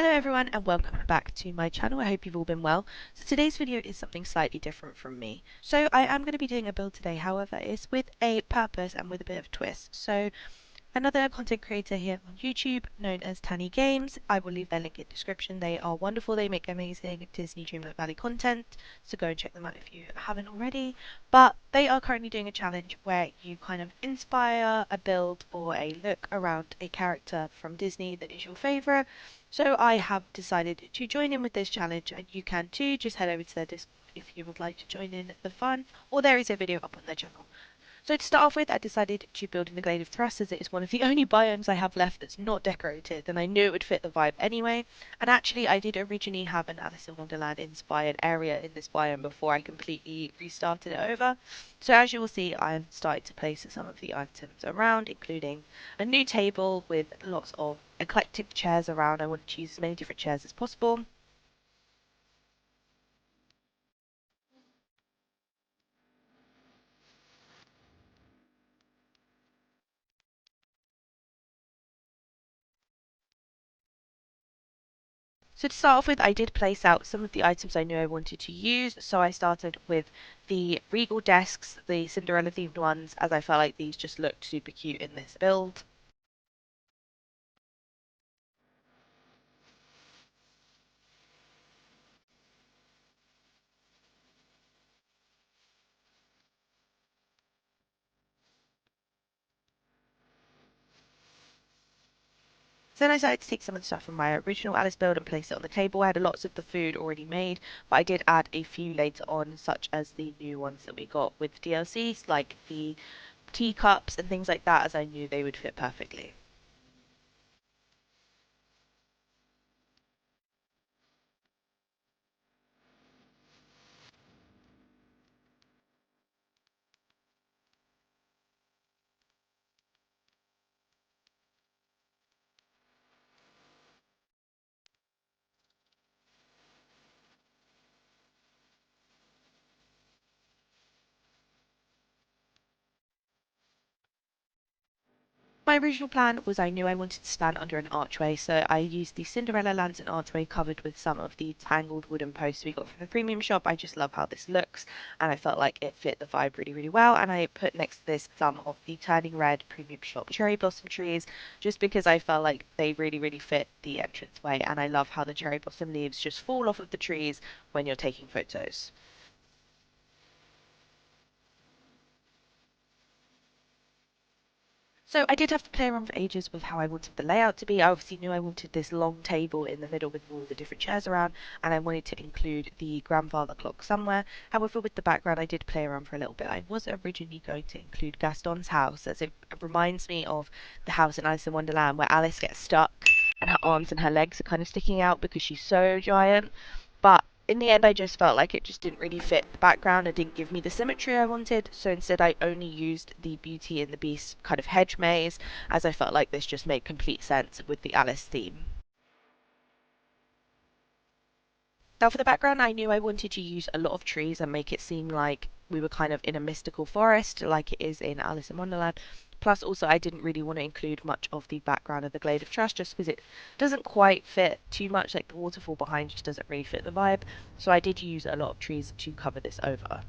Hello everyone and welcome back to my channel. I hope you've all been well. So today's video is something slightly different from me. So I am going to be doing a build today, however it's with a purpose and with a bit of a twist. So another content creator here on YouTube known as Tanny Games. I will leave their link in the description. They are wonderful. They make amazing Disney Dreamlight Valley content, so go and check them out if you haven't already. But they are currently doing a challenge where you kind of inspire a build or a look around a character from Disney that is your favourite. So I have decided to join in with this challenge, and you can too. Just head over to their Discord if you would like to join in the fun, or there is a video up on their channel. So to start off with, I decided to build in the Glade of Trust, as it is one of the only biomes I have left that's not decorated, and I knew it would fit the vibe anyway. And actually, I did originally have an Alice in Wonderland inspired area in this biome before I completely restarted it over. So as you will see, I am starting to place some of the items around, including a new table with lots of eclectic chairs around. I want to use as many different chairs as possible. So to start off with, I did place out some of the items I knew I wanted to use. So I started with the regal desks, the Cinderella themed ones, as I felt like these just looked super cute in this build. So then I decided to take some of the stuff from my original Alice build and place it on the table. I had lots of the food already made, but I did add a few later on, such as the new ones that we got with DLCs, like the teacups and things like that, as I knew they would fit perfectly. My original plan was I knew I wanted to stand under an archway, so I used the Cinderella lantern archway covered with some of the tangled wooden posts we got from the premium shop. I just love how this looks, and I felt like it fit the vibe really, really well. And I put next to this some of the turning red premium shop cherry blossom trees, just because I felt like they really, really fit the entranceway, and I love how the cherry blossom leaves just fall off of the trees when you're taking photos. So I did have to play around for ages with how I wanted the layout to be. I obviously knew I wanted this long table in the middle with all the different chairs around, and I wanted to include the grandfather clock somewhere. However, with the background, I did play around for a little bit. I was originally going to include Gaston's house, as it reminds me of the house in Alice in Wonderland where Alice gets stuck and her arms and her legs are kind of sticking out because she's so giant. But in the end, I just felt like it just didn't really fit the background. It didn't give me the symmetry I wanted. So instead, I only used the Beauty and the Beast kind of hedge maze, as I felt like this just made complete sense with the Alice theme. Now for the background, I knew I wanted to use a lot of trees and make it seem like we were kind of in a mystical forest like it is in Alice in Wonderland. Plus also I didn't really want to include much of the background of the Glade of Trust just because it doesn't quite fit too much, like the waterfall behind just doesn't really fit the vibe. So I did use a lot of trees to cover this over.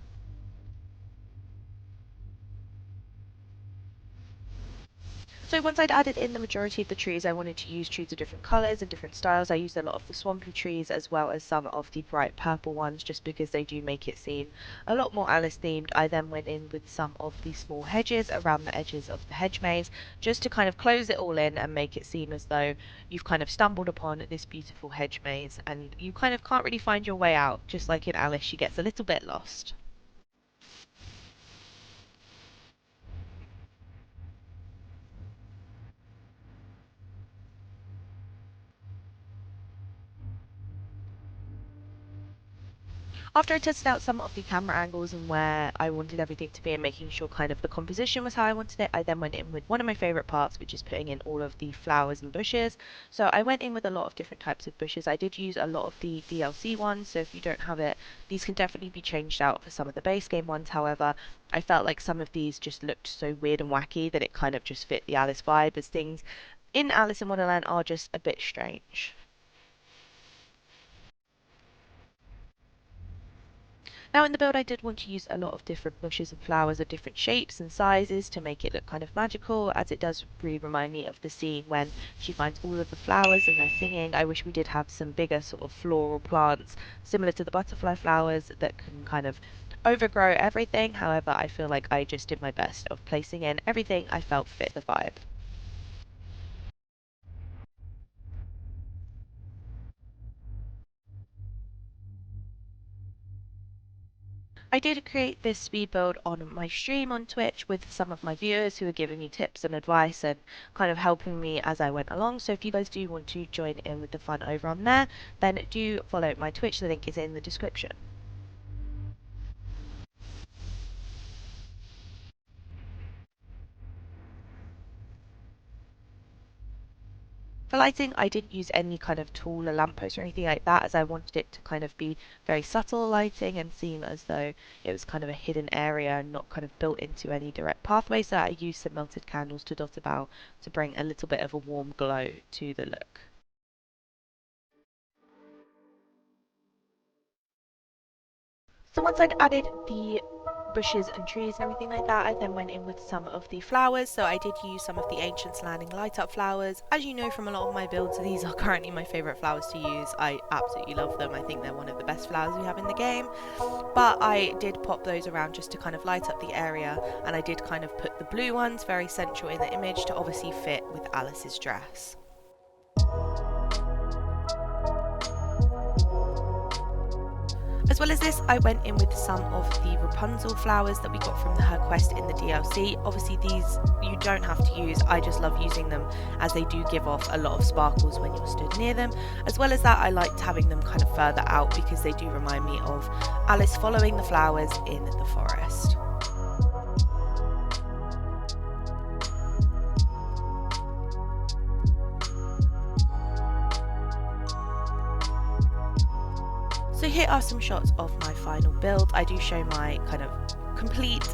So once I'd added in the majority of the trees, I wanted to use trees of different colours and different styles. I used a lot of the swampy trees as well as some of the bright purple ones just because they do make it seem a lot more Alice themed. I then went in with some of the small hedges around the edges of the hedge maze just to kind of close it all in and make it seem as though you've kind of stumbled upon this beautiful hedge maze and you kind of can't really find your way out. Just like in Alice, she gets a little bit lost. After I tested out some of the camera angles and where I wanted everything to be and making sure kind of the composition was how I wanted it, I then went in with one of my favourite parts, which is putting in all of the flowers and bushes. So I went in with a lot of different types of bushes. I did use a lot of the DLC ones, so if you don't have it, these can definitely be changed out for some of the base game ones. However, I felt like some of these just looked so weird and wacky that it kind of just fit the Alice vibe, as things in Alice in Wonderland are just a bit strange. Now in the build I did want to use a lot of different bushes and flowers of different shapes and sizes to make it look kind of magical, as it does really remind me of the scene when she finds all of the flowers and they're singing. I wish we did have some bigger sort of floral plants similar to the butterfly flowers that can kind of overgrow everything. However, I feel like I just did my best of placing in everything I felt fit the vibe. I did create this speed build on my stream on Twitch with some of my viewers who were giving me tips and advice and kind of helping me as I went along. So if you guys do want to join in with the fun over on there, then do follow my Twitch. The link is in the description. For lighting, I didn't use any kind of tool or lamppost or anything like that, as I wanted it to kind of be very subtle lighting and seem as though it was kind of a hidden area and not kind of built into any direct pathway. So I used some melted candles to dot about to bring a little bit of a warm glow to the look. So once I'd added the bushes and trees and everything like that, I then went in with some of the flowers. So I did use some of the Ancients Landing light up flowers. As you know from a lot of my builds, these are currently my favourite flowers to use. I absolutely love them. I think they're one of the best flowers we have in the game. But I did pop those around just to kind of light up the area, and I did kind of put the blue ones very central in the image to obviously fit with Alice's dress. As well as this, I went in with some of the Rapunzel flowers that we got from her quest in the DLC. Obviously these you don't have to use, I just love using them as they do give off a lot of sparkles when you're stood near them. As well as that, I liked having them kind of further out because they do remind me of Alice following the flowers in the forest. So here are some shots of my final build. I do show my kind of complete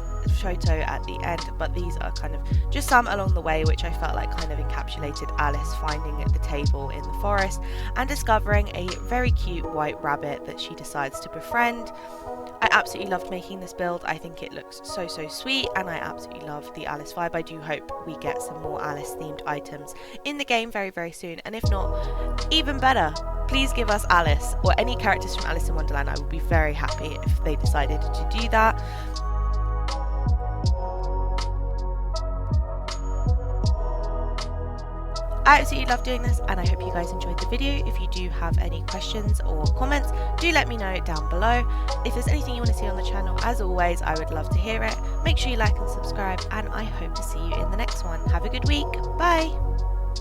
photo at the end, but these are kind of just some along the way which I felt like kind of encapsulated Alice finding the table in the forest and discovering a very cute white rabbit that she decides to befriend. I absolutely loved making this build. I think it looks so sweet, and I absolutely love the Alice vibe. I do hope we get some more Alice themed items in the game very soon, and if not, even better, please give us Alice or any characters from Alice in Wonderland. I would be very happy if they decided to do that. I absolutely love doing this, and I hope you guys enjoyed the video. If you do have any questions or comments, do let me know down below. If there's anything you want to see on the channel, as always, I would love to hear it. Make sure you like and subscribe, and I hope to see you in the next one. Have a good week. Bye!